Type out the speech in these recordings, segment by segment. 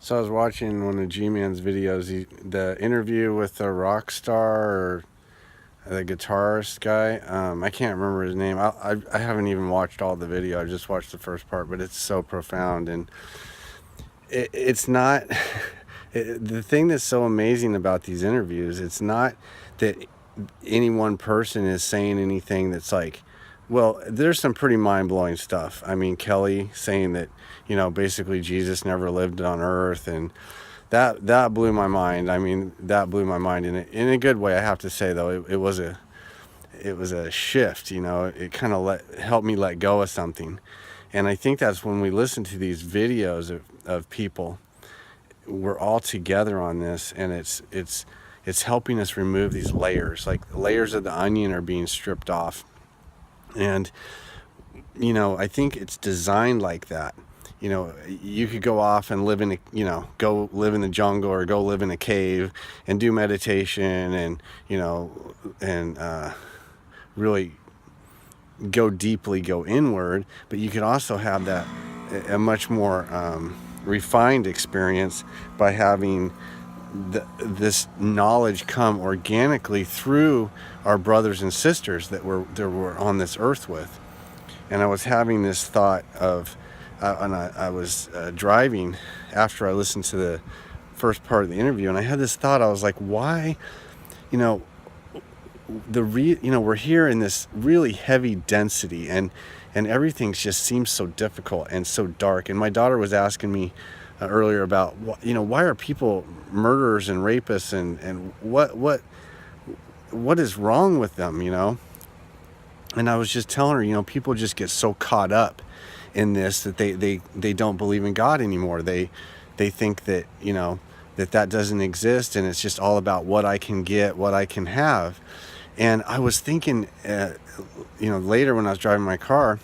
So I was watching one of G-Man's videos, the interview with the rock star or the guitarist guy. I can't remember his name. I haven't even watched all the video. I just watched the first part, but it's so profound. And it's not... the thing that's so amazing about these interviews, it's not that any one person is saying anything that's like, well, there's some pretty mind-blowing stuff. I mean, Kelly saying that, basically Jesus never lived on earth, and that blew my mind. I mean, that blew my mind in a good way, I have to say, though. It was a shift, It kind of helped me let go of something. And I think that's when we listen to these videos of people, we're all together on this, and it's helping us remove these layers. Like the layers of the onion are being stripped off. And, I think it's designed like that. You could go off and live in go live in the jungle or go live in a cave and do meditation and really go inward. But you could also have that, a much more refined experience by having this knowledge come organically through our brothers and sisters that we're on this earth with. And I was having this thought of, and I was driving after I listened to the first part of the interview, and I had this thought. I was like, why, we're here in this really heavy density, and everything just seems so difficult and so dark. And my daughter was asking me earlier about, why are people murderers and rapists, and what is wrong with them, And I was just telling her, people just get so caught up in this that they don't believe in God anymore. They think that, that doesn't exist, and it's just all about what I can get, what I can have. And I was thinking, later when I was driving my car,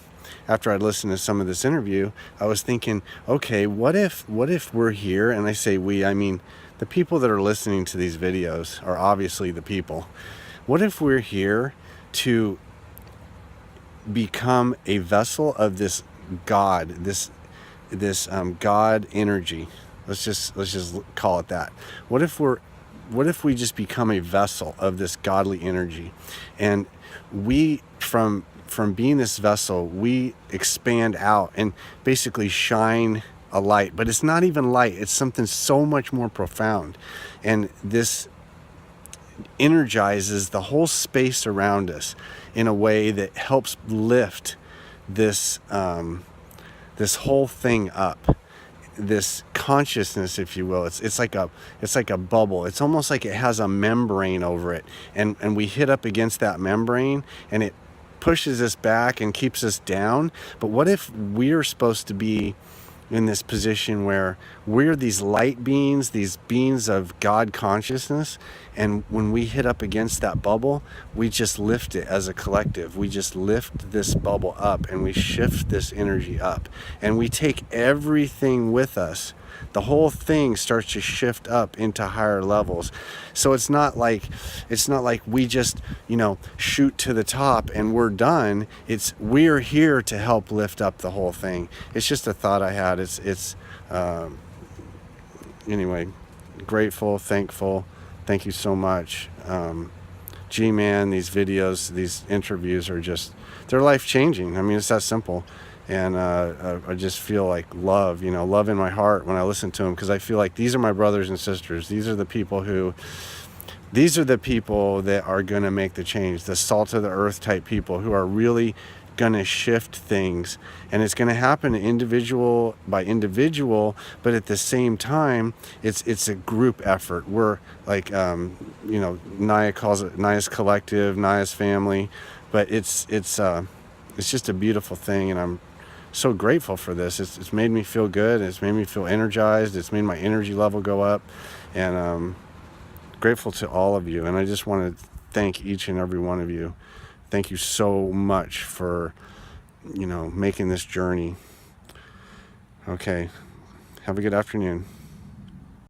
after I'd listened to some of this interview, I was thinking, okay, what if we're here? And I say we, I mean, the people that are listening to these videos are obviously the people. What if we're here to become a vessel of this God, this God energy? Let's just call it that. What if we just become a vessel of this godly energy, and we from being this vessel, we expand out and basically shine a light. But it's not even light, it's something so much more profound, and this energizes the whole space around us in a way that helps lift this this whole thing up, this consciousness, if you will. It's like a bubble. It's almost like it has a membrane over it, and we hit up against that membrane, and it pushes us back and keeps us down. But what if we're supposed to be in this position where we're these light beings, these beings of God consciousness, and when we hit up against that bubble, we just lift it as a collective. We just lift this bubble up, and we shift this energy up, and we take everything with us. The whole thing starts to shift up into higher levels. So it's not like we just, shoot to the top and we're done. We're here to help lift up the whole thing. It's just a thought I had. Anyway, grateful, thankful. Thank you so much. G-Man, these videos, these interviews they're life-changing. I mean, it's that simple. And I just feel like love in my heart when I listen to them, because I feel like these are my brothers and sisters. These are the people that are going to make the change, the salt of the earth type people who are really going to shift things. And it's going to happen individual by individual, but at the same time, it's a group effort. We're like, Naya calls it Naya's collective, Naya's family, but it's just a beautiful thing, and I'm so grateful for this. It's made me feel good. It's made me feel energized. It's made my energy level go up, and grateful to all of you. And I just want to thank each and every one of you. Thank you so much for, making this journey. Okay. Have a good afternoon.